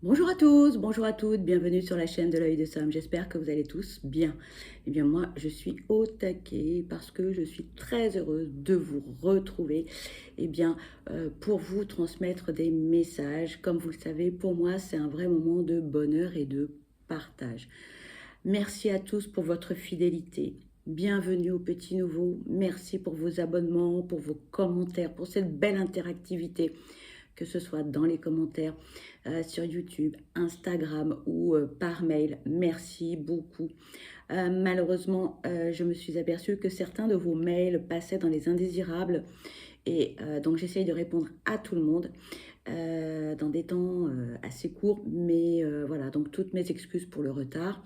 Bonjour à tous, bonjour à toutes, bienvenue sur la chaîne de l'œil de Sam. J'espère que vous allez tous bien. Eh bien moi, je suis au taquet parce que je suis très heureuse de vous retrouver. Eh bien, pour vous transmettre des messages. Comme vous le savez, pour moi, c'est un vrai moment de bonheur et de partage. Merci à tous pour votre fidélité. Bienvenue aux petits nouveaux. Merci pour vos abonnements, pour vos commentaires, pour cette belle interactivité, que ce soit dans les commentaires sur YouTube, Instagram ou par mail. Merci beaucoup. Malheureusement, je me suis aperçue que certains de vos mails passaient dans les indésirables et donc j'essaye de répondre à tout le monde dans des temps assez courts, mais voilà, donc toutes mes excuses pour le retard.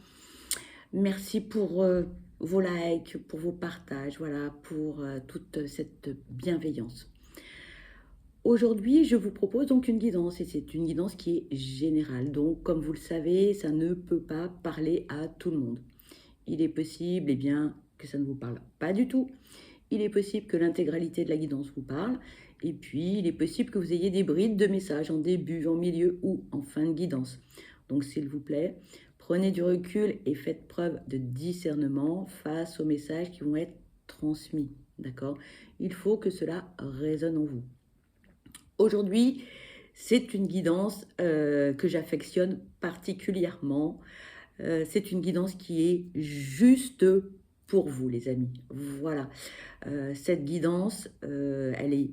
Merci pour vos likes, pour vos partages, voilà, pour toute cette bienveillance. Aujourd'hui, je vous propose donc une guidance et c'est une guidance qui est générale. Donc, comme vous le savez, ça ne peut pas parler à tout le monde. Il est possible, eh bien, que ça ne vous parle pas du tout. Il est possible que l'intégralité de la guidance vous parle. Et puis, il est possible que vous ayez des brides de messages en début, en milieu ou en fin de guidance. Donc, s'il vous plaît, prenez du recul et faites preuve de discernement face aux messages qui vont être transmis. D'accord? Il faut que cela résonne en vous. Aujourd'hui, c'est une guidance que j'affectionne particulièrement. C'est une guidance qui est juste pour vous, les amis. Voilà. Cette guidance, elle est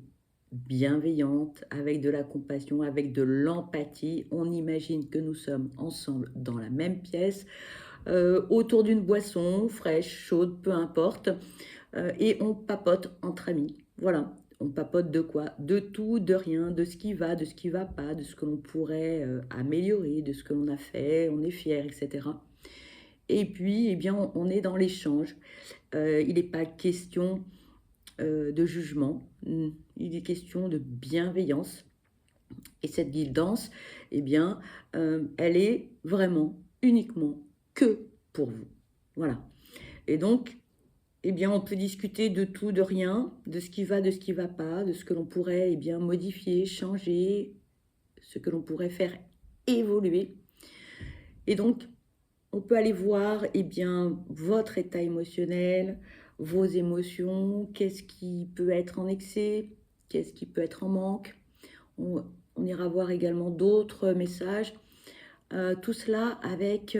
bienveillante, avec de la compassion, avec de l'empathie. On imagine que nous sommes ensemble dans la même pièce, autour d'une boisson fraîche, chaude, peu importe, et on papote entre amis. Voilà. On papote de quoi? De tout, de rien, de ce qui va, de ce qui va pas, de ce que l'on pourrait améliorer, de ce que l'on a fait, on est fier, etc. Et puis, eh bien, on est dans l'échange. Il n'est pas question de jugement, il est question de bienveillance. Et cette guidance, eh bien, elle est vraiment, uniquement, que pour vous. Voilà. Et donc, eh bien, on peut discuter de tout, de rien, de ce qui va, de ce qui ne va pas, de ce que l'on pourrait eh bien, modifier, changer, ce que l'on pourrait faire évoluer. Et donc, on peut aller voir eh bien, votre état émotionnel, vos émotions, qu'est-ce qui peut être en excès, qu'est-ce qui peut être en manque. On ira voir également d'autres messages. Tout cela avec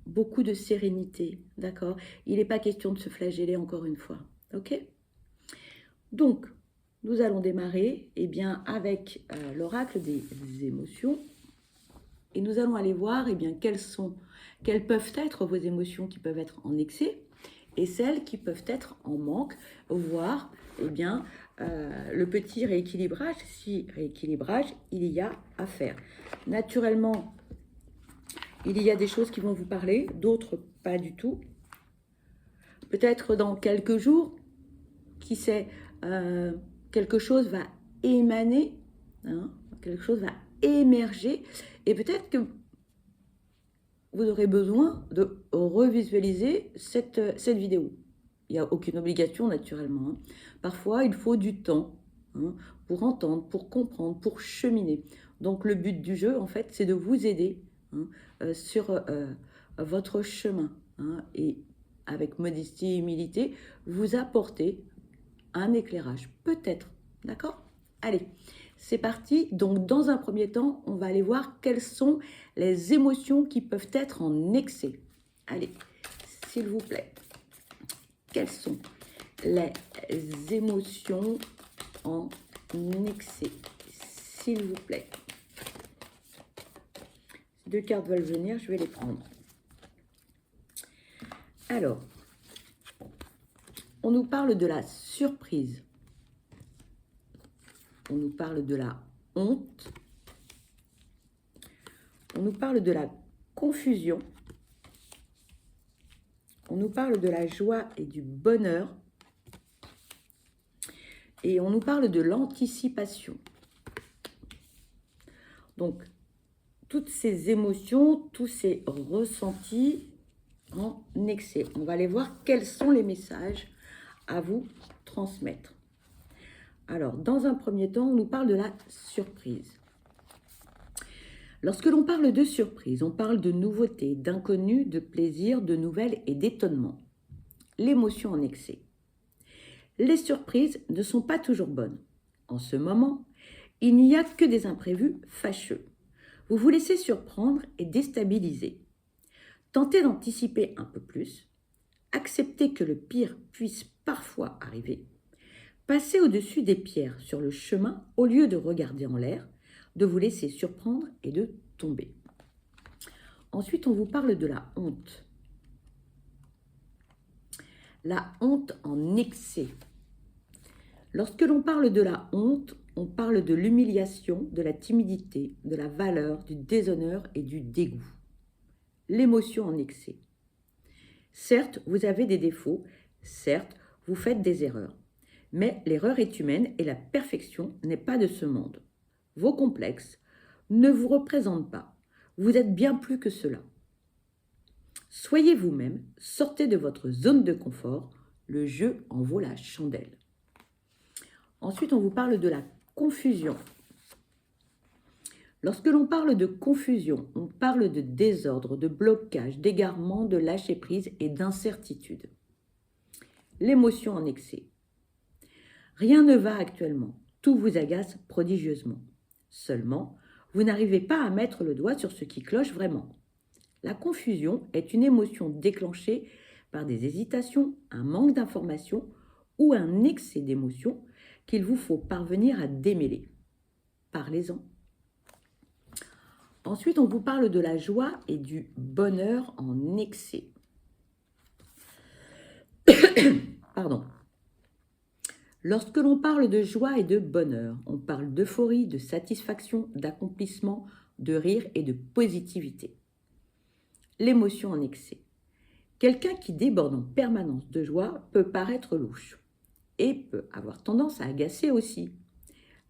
beaucoup de sérénité, d'accord? Il n'est pas question de se flageller encore une fois, ok? Donc, nous allons démarrer eh bien, avec l'oracle des émotions et nous allons aller voir eh bien, quelles peuvent être vos émotions qui peuvent être en excès et celles qui peuvent être en manque, voire eh bien, le petit rééquilibrage, si rééquilibrage il y a à faire. Naturellement, il y a des choses qui vont vous parler, d'autres pas du tout. Peut-être dans quelques jours, qui sait, quelque chose va émaner, hein, quelque chose va émerger, et peut-être que vous aurez besoin de revisualiser cette vidéo. Il n'y a aucune obligation naturellement. Hein. Parfois, il faut du temps hein, pour entendre, pour comprendre, pour cheminer. Donc le but du jeu, en fait, c'est de vous aider hein, sur votre chemin. Hein, et avec modestie et humilité, vous apporter un éclairage. Peut-être. D'accord? Allez, c'est parti. Donc, dans un premier temps, on va aller voir quelles sont les émotions qui peuvent être en excès. Allez, s'il vous plaît. Quelles sont les émotions en excès? S'il vous plaît. Si deux cartes veulent venir, je vais les prendre. Alors, on nous parle de la surprise. On nous parle de la honte. On nous parle de la confusion. On nous parle de la joie et du bonheur. Et on nous parle de l'anticipation. Donc, toutes ces émotions, tous ces ressentis en excès. On va aller voir quels sont les messages à vous transmettre. Alors, dans un premier temps, on nous parle de la surprise. Lorsque l'on parle de surprise, on parle de nouveauté, d'inconnu, de plaisir, de nouvelles et d'étonnement. L'émotion en excès. Les surprises ne sont pas toujours bonnes. En ce moment, il n'y a que des imprévus fâcheux. Vous vous laissez surprendre et déstabiliser. Tentez d'anticiper un peu plus. Acceptez que le pire puisse parfois arriver. Passez au-dessus des pierres sur le chemin au lieu de regarder en l'air, de vous laisser surprendre et de tomber. Ensuite, on vous parle de la honte. La honte en excès. Lorsque l'on parle de la honte, on parle de l'humiliation, de la timidité, de la valeur, du déshonneur et du dégoût. L'émotion en excès. Certes, vous avez des défauts, certes, vous faites des erreurs, mais l'erreur est humaine et la perfection n'est pas de ce monde. Vos complexes ne vous représentent pas, vous êtes bien plus que cela. Soyez vous-même, sortez de votre zone de confort, le jeu en vaut la chandelle. Ensuite, on vous parle de la confusion. Lorsque l'on parle de confusion, on parle de désordre, de blocage, d'égarement, de lâcher-prise et d'incertitude. L'émotion en excès. Rien ne va actuellement, tout vous agace prodigieusement. Seulement, vous n'arrivez pas à mettre le doigt sur ce qui cloche vraiment. La confusion est une émotion déclenchée par des hésitations, un manque d'information ou un excès d'émotion qu'il vous faut parvenir à démêler. Parlez-en. Ensuite, on vous parle de la joie et du bonheur en excès. Pardon. Lorsque l'on parle de joie et de bonheur, on parle d'euphorie, de satisfaction, d'accomplissement, de rire et de positivité. L'émotion en excès. Quelqu'un qui déborde en permanence de joie peut paraître louche et peut avoir tendance à agacer aussi.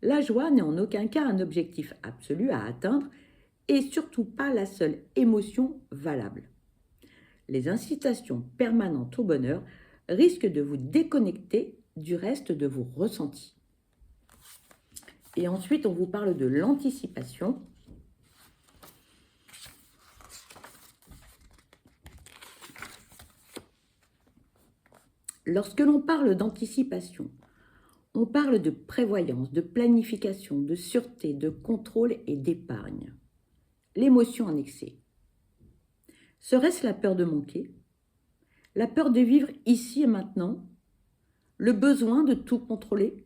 La joie n'est en aucun cas un objectif absolu à atteindre et surtout pas la seule émotion valable. Les incitations permanentes au bonheur risquent de vous déconnecter du reste de vos ressentis. Et ensuite, on vous parle de l'anticipation. Lorsque l'on parle d'anticipation, on parle de prévoyance, de planification, de sûreté, de contrôle et d'épargne. L'émotion en excès. Serait-ce la peur de manquer? La peur de vivre ici et maintenant? Le besoin de tout contrôler?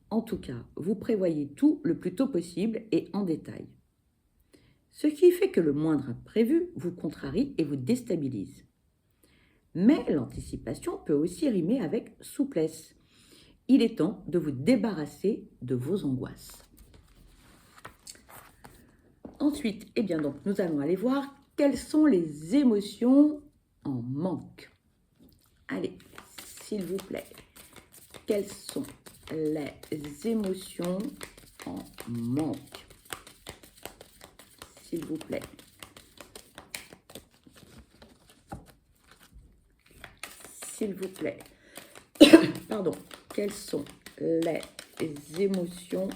En tout cas, vous prévoyez tout le plus tôt possible et en détail. Ce qui fait que le moindre imprévu vous contrarie et vous déstabilise. Mais l'anticipation peut aussi rimer avec souplesse. Il est temps de vous débarrasser de vos angoisses. Ensuite, donc, nous allons aller voir quelles sont les émotions en manque. Allez, s'il vous plaît, quelles sont les émotions en manque? S'il vous plaît. S'il vous plaît. Pardon. Quelles sont les émotions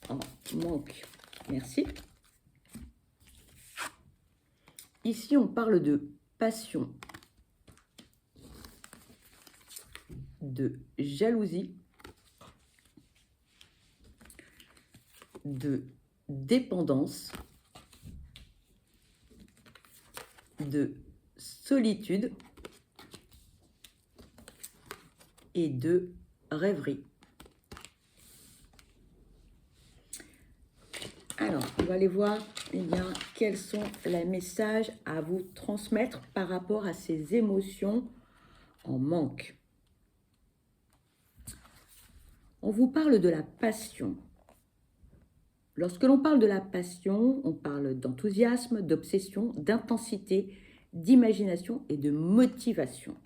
en manque? Merci. Ici, on parle de passion, de jalousie, de dépendance, de solitude et de rêverie. Alors, on va aller voir quels sont les messages à vous transmettre par rapport à ces émotions en manque. On vous parle de la passion. Lorsque l'on parle de la passion, on parle d'enthousiasme, d'obsession, d'intensité, d'imagination et de motivation.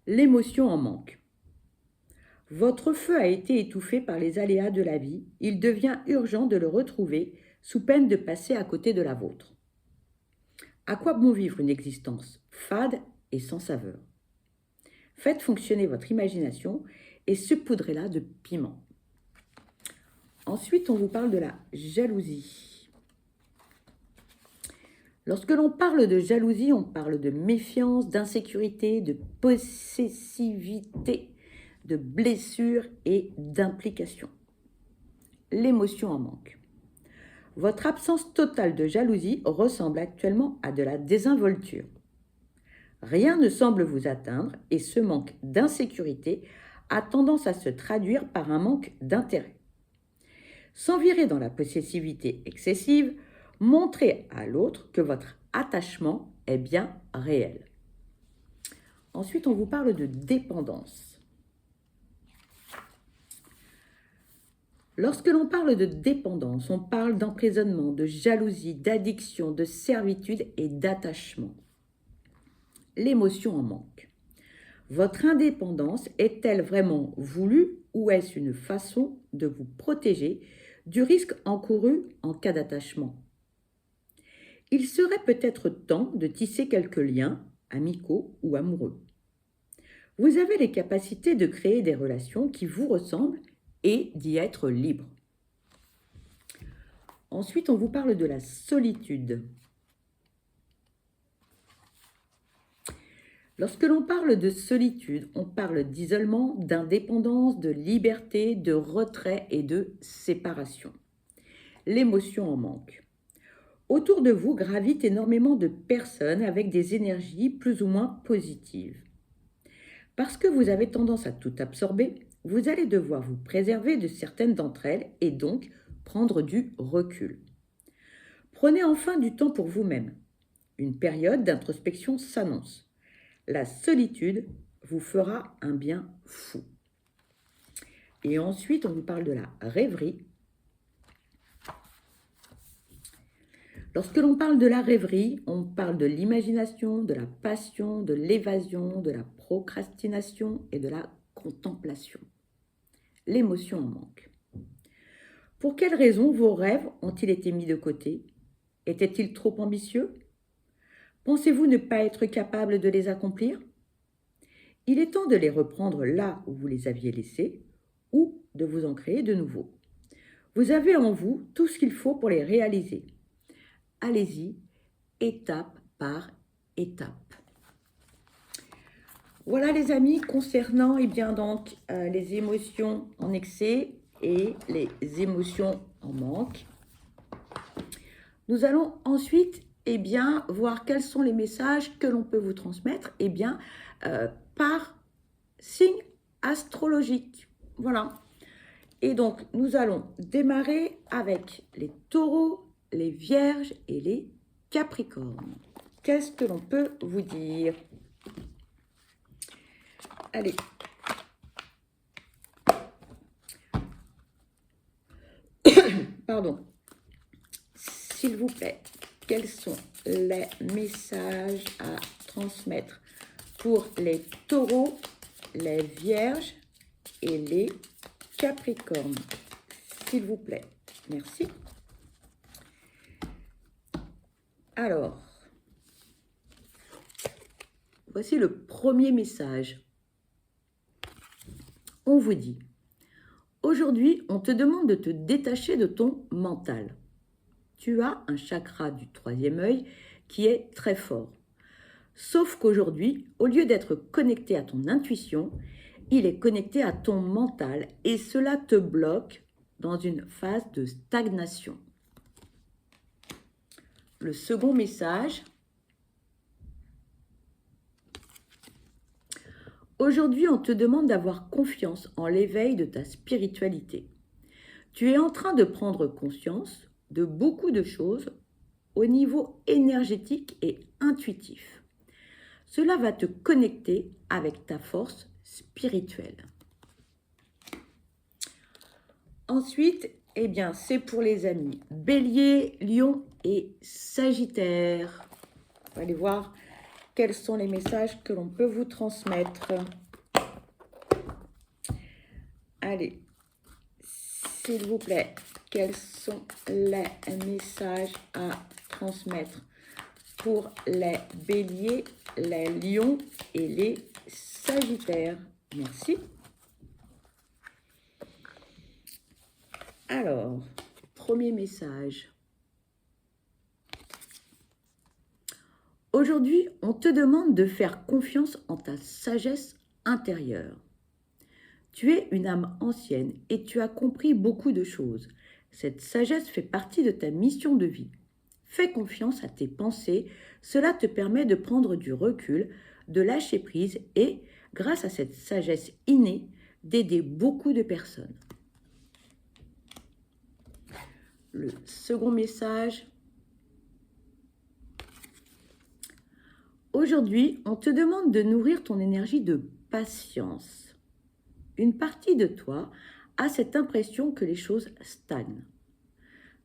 L'émotion en manque. Votre feu a été étouffé par les aléas de la vie. Il devient urgent de le retrouver sous peine de passer à côté de la vôtre. À quoi bon vivre une existence fade et sans saveur? Faites fonctionner votre imagination et saupoudrez-la de piment. Ensuite, on vous parle de la jalousie. Lorsque l'on parle de jalousie, on parle de méfiance, d'insécurité, de possessivité, de blessure et d'implication. L'émotion en manque. Votre absence totale de jalousie ressemble actuellement à de la désinvolture. Rien ne semble vous atteindre et ce manque d'insécurité a tendance à se traduire par un manque d'intérêt. Sans virer dans la possessivité excessive, montrez à l'autre que votre attachement est bien réel. Ensuite, on vous parle de dépendance. Lorsque l'on parle de dépendance, on parle d'emprisonnement, de jalousie, d'addiction, de servitude et d'attachement. L'émotion en manque. Votre indépendance est-elle vraiment voulue ou est-ce une façon de vous protéger du risque encouru en cas d'attachement? Il serait peut-être temps de tisser quelques liens, amicaux ou amoureux. Vous avez les capacités de créer des relations qui vous ressemblent et d'y être libre. Ensuite, on vous parle de la solitude. Lorsque l'on parle de solitude, on parle d'isolement, d'indépendance, de liberté, de retrait et de séparation. L'émotion en manque. Autour de vous gravitent énormément de personnes avec des énergies plus ou moins positives. Parce que vous avez tendance à tout absorber, vous allez devoir vous préserver de certaines d'entre elles et donc prendre du recul. Prenez enfin du temps pour vous-même. Une période d'introspection s'annonce. La solitude vous fera un bien fou. Et ensuite, on vous parle de la rêverie. Lorsque l'on parle de la rêverie, on parle de l'imagination, de la passion, de l'évasion, de la procrastination et de la contemplation. L'émotion en manque. Pour quelles raisons vos rêves ont-ils été mis de côté? Étaient-ils trop ambitieux? Pensez-vous ne pas être capable de les accomplir? Il est temps de les reprendre là où vous les aviez laissés ou de vous en créer de nouveaux. Vous avez en vous tout ce qu'il faut pour les réaliser. Allez-y, étape par étape. Voilà les amis, concernant les émotions en excès et les émotions en manque. Nous allons ensuite voir quels sont les messages que l'on peut vous transmettre par signe astrologique. Voilà. Et donc, nous allons démarrer avec les taureaux, les vierges et les capricornes. Qu'est-ce que l'on peut vous dire? Allez. Pardon. S'il vous plaît, quels sont les messages à transmettre pour les taureaux, les vierges et les capricornes? S'il vous plaît. Merci. Alors, voici le premier message. On vous dit, aujourd'hui, on te demande de te détacher de ton mental. Tu as un chakra du troisième œil qui est très fort. Sauf qu'aujourd'hui, au lieu d'être connecté à ton intuition, il est connecté à ton mental et cela te bloque dans une phase de stagnation. Le second message. Aujourd'hui, on te demande d'avoir confiance en l'éveil de ta spiritualité. Tu es en train de prendre conscience de beaucoup de choses au niveau énergétique et intuitif. Cela va te connecter avec ta force spirituelle. Ensuite, c'est pour les amis Bélier, Lion et Sagittaire. On va aller voir quels sont les messages que l'on peut vous transmettre. Allez, s'il vous plaît, quels sont les messages à transmettre pour les Béliers, les Lions et les Sagittaires? Merci. Alors, premier message. Aujourd'hui, on te demande de faire confiance en ta sagesse intérieure. Tu es une âme ancienne et tu as compris beaucoup de choses. Cette sagesse fait partie de ta mission de vie. Fais confiance à tes pensées, cela te permet de prendre du recul, de lâcher prise et, grâce à cette sagesse innée, d'aider beaucoup de personnes. Le second message. Aujourd'hui, on te demande de nourrir ton énergie de patience. Une partie de toi a cette impression que les choses stagnent.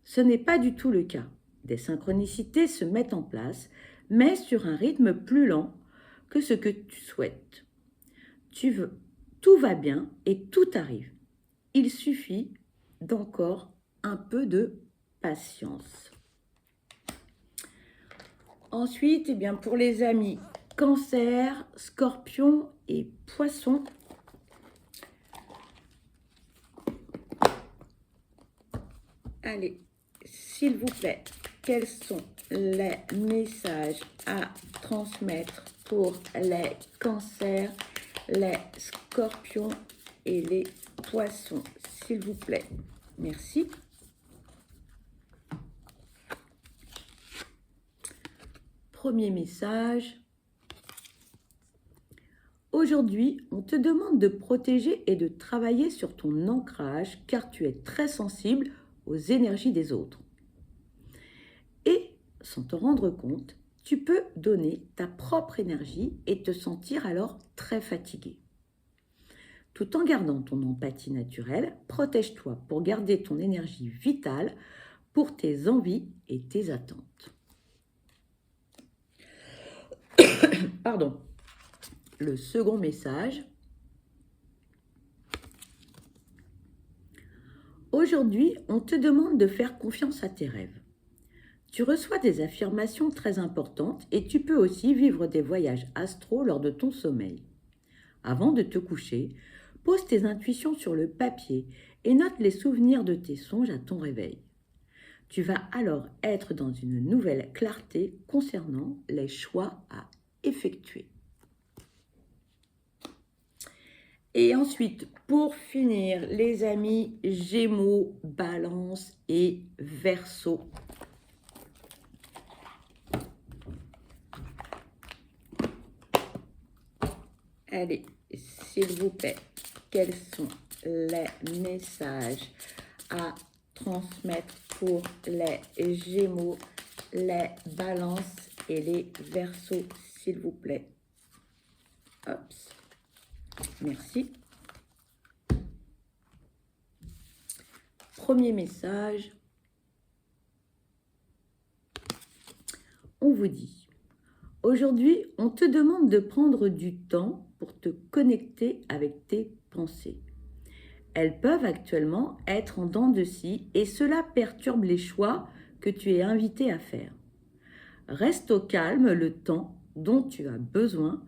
Ce n'est pas du tout le cas. Des synchronicités se mettent en place, mais sur un rythme plus lent que ce que tu souhaites. Tout va bien et tout arrive. Il suffit d'encore un peu de patience. Ensuite, eh bien, pour les amis Cancer, Scorpion et Poisson, allez, s'il vous plaît, quels sont les messages à transmettre pour les cancers, les scorpions et les poissons, s'il vous plaît. Merci. Premier message. Aujourd'hui, on te demande de protéger et de travailler sur ton ancrage car tu es très sensible aux énergies des autres. Et, sans te rendre compte, tu peux donner ta propre énergie et te sentir alors très fatigué. Tout en gardant ton empathie naturelle, protège-toi pour garder ton énergie vitale pour tes envies et tes attentes. Pardon. Le second message. Aujourd'hui, on te demande de faire confiance à tes rêves. Tu reçois des affirmations très importantes et tu peux aussi vivre des voyages astraux lors de ton sommeil. Avant de te coucher, pose tes intuitions sur le papier et note les souvenirs de tes songes à ton réveil. Tu vas alors être dans une nouvelle clarté concernant les choix à effectuer. Et ensuite, pour finir, les amis Gémeaux, Balance et Verseau. Allez, s'il vous plaît, quels sont les messages à transmettre pour les Gémeaux, les Balances et les Verseaux, s'il vous plaît. Hop. Merci. Premier message. On vous dit, aujourd'hui, on te demande de prendre du temps pour te connecter avec tes pensées. Elles peuvent actuellement être en dents de scie et cela perturbe les choix que tu es invité à faire. Reste au calme le temps dont tu as besoin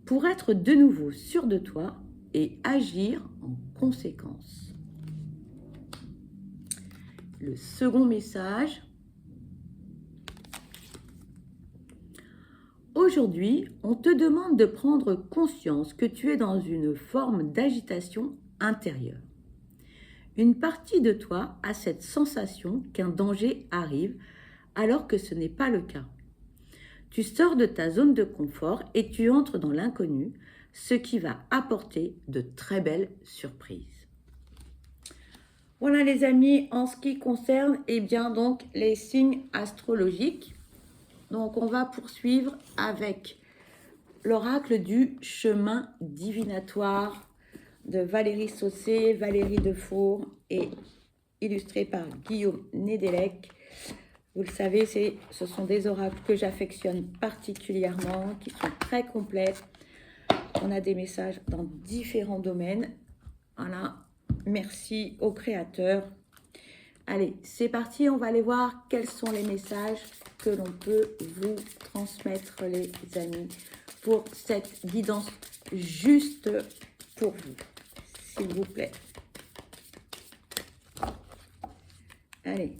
pour être de nouveau sûr de toi et agir en conséquence. Le second message. Aujourd'hui, on te demande de prendre conscience que tu es dans une forme d'agitation intérieure. Une partie de toi a cette sensation qu'un danger arrive alors que ce n'est pas le cas. Tu sors de ta zone de confort et tu entres dans l'inconnu, ce qui va apporter de très belles surprises. Voilà les amis, en ce qui concerne donc les signes astrologiques. Donc on va poursuivre avec l'oracle du chemin divinatoire de Valérie Saucé, Valérie Defour et illustré par Guillaume Nédélec. Vous le savez, ce sont des oracles que j'affectionne particulièrement, qui sont très complets. On a des messages dans différents domaines. Voilà, merci au créateur. Allez, c'est parti, on va aller voir quels sont les messages que l'on peut vous transmettre, les amis, pour cette guidance juste pour vous, s'il vous plaît. Allez,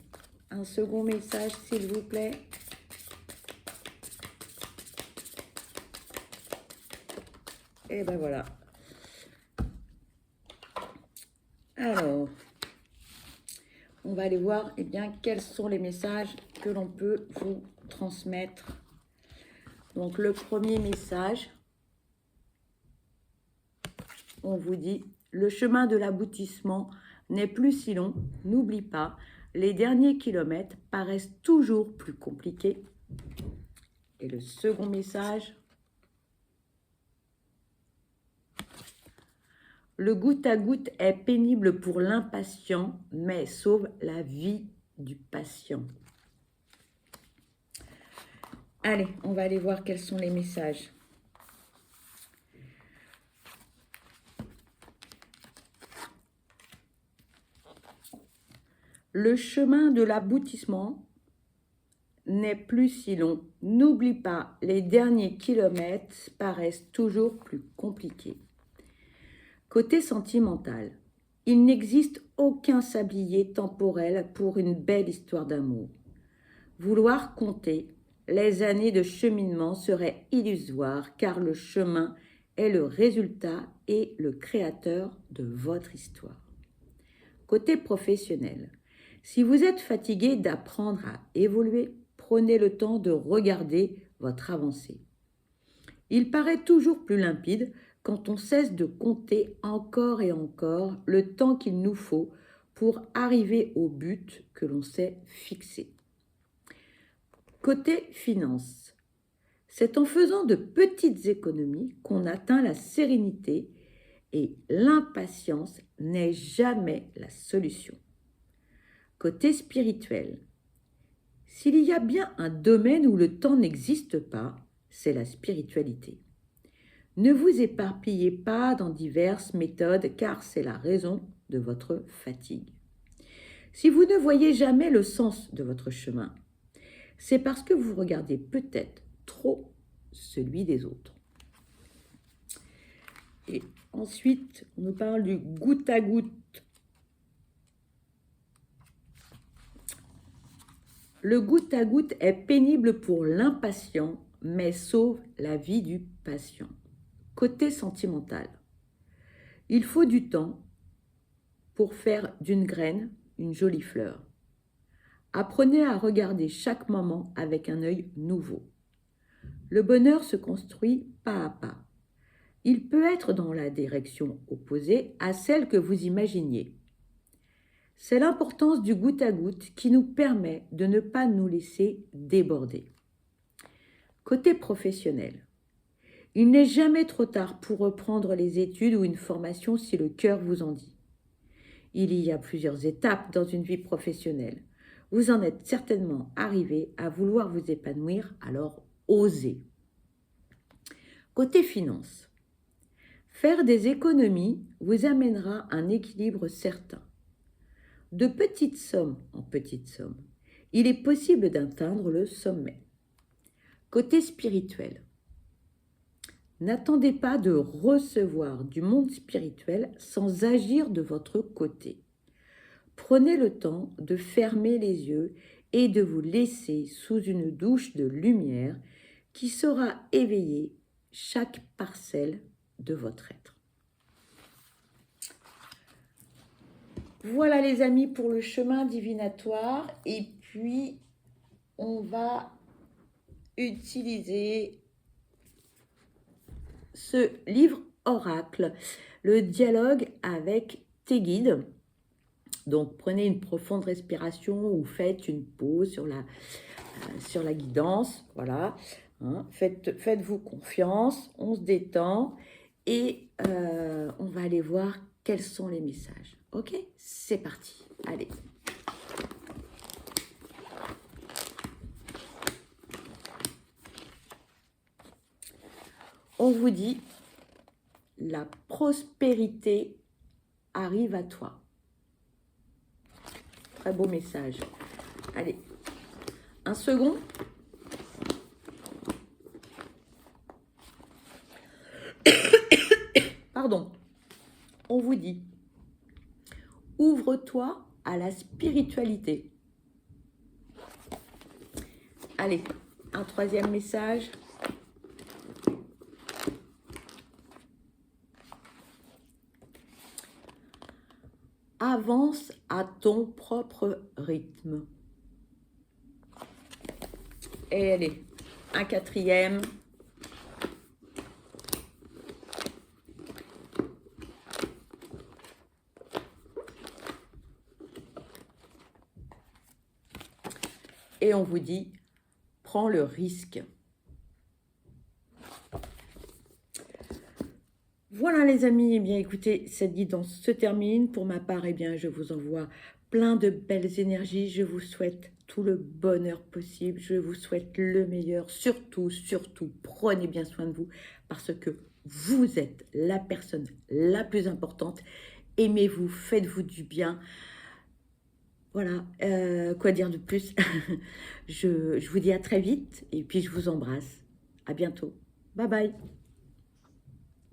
un second message, s'il vous plaît. Et ben voilà. Alors, on va aller voir eh bien, quels sont les messages que l'on peut vous transmettre. Donc, le premier message, on vous dit, le chemin de l'aboutissement n'est plus si long, n'oublie pas, les derniers kilomètres paraissent toujours plus compliqués. Et le second message, le goutte à goutte est pénible pour l'impatient, mais sauve la vie du patient. Allez, on va aller voir quels sont les messages. Le chemin de l'aboutissement n'est plus si long. N'oublie pas, les derniers kilomètres paraissent toujours plus compliqués. Côté sentimental, il n'existe aucun sablier temporel pour une belle histoire d'amour. Vouloir compter les années de cheminement serait illusoire car le chemin est le résultat et le créateur de votre histoire. Côté professionnel, si vous êtes fatigué d'apprendre à évoluer, prenez le temps de regarder votre avancée. Il paraît toujours plus limpide quand on cesse de compter encore et encore le temps qu'il nous faut pour arriver au but que l'on s'est fixé. Côté finances, c'est en faisant de petites économies qu'on atteint la sérénité et l'impatience n'est jamais la solution. Côté spirituel, s'il y a bien un domaine où le temps n'existe pas, c'est la spiritualité. Ne vous éparpillez pas dans diverses méthodes car c'est la raison de votre fatigue. Si vous ne voyez jamais le sens de votre chemin, c'est parce que vous regardez peut-être trop celui des autres. Et ensuite, on nous parle du goutte à goutte. Le goutte à goutte est pénible pour l'impatient, mais sauve la vie du patient. Côté sentimental, il faut du temps pour faire d'une graine une jolie fleur. Apprenez à regarder chaque moment avec un œil nouveau. Le bonheur se construit pas à pas. Il peut être dans la direction opposée à celle que vous imaginiez. C'est l'importance du goutte à goutte qui nous permet de ne pas nous laisser déborder. Côté professionnel, il n'est jamais trop tard pour reprendre les études ou une formation si le cœur vous en dit. Il y a plusieurs étapes dans une vie professionnelle. Vous en êtes certainement arrivé à vouloir vous épanouir, alors osez. Côté finances, faire des économies vous amènera un équilibre certain. De petites sommes en petites sommes, il est possible d'atteindre le sommet. Côté spirituel, n'attendez pas de recevoir du monde spirituel sans agir de votre côté. Prenez le temps de fermer les yeux et de vous laisser sous une douche de lumière qui saura éveiller chaque parcelle de votre être. Voilà les amis pour le chemin divinatoire et puis on va utiliser ce livre oracle, le dialogue avec tes guides. Donc prenez une profonde respiration ou faites une pause sur la guidance, voilà. Hein, faites-vous confiance, on se détend et on va aller voir quels sont les messages. Ok, c'est parti. Allez. On vous dit, la prospérité arrive à toi. Très beau message. Allez, un second. Pardon. On vous dit, ouvre-toi à la spiritualité. Allez, un troisième message. avance à ton propre rythme. Et allez, un quatrième. Et on vous dit, prends le risque. Voilà les amis, eh bien écoutez, cette guidance se termine. Pour ma part, eh bien je vous envoie plein de belles énergies. Je vous souhaite tout le bonheur possible. Je vous souhaite le meilleur. Surtout, surtout, prenez bien soin de vous parce que vous êtes la personne la plus importante. Aimez-vous, faites-vous du bien. Voilà, quoi dire de plus? Je vous dis à très vite et puis je vous embrasse. À bientôt. Bye bye.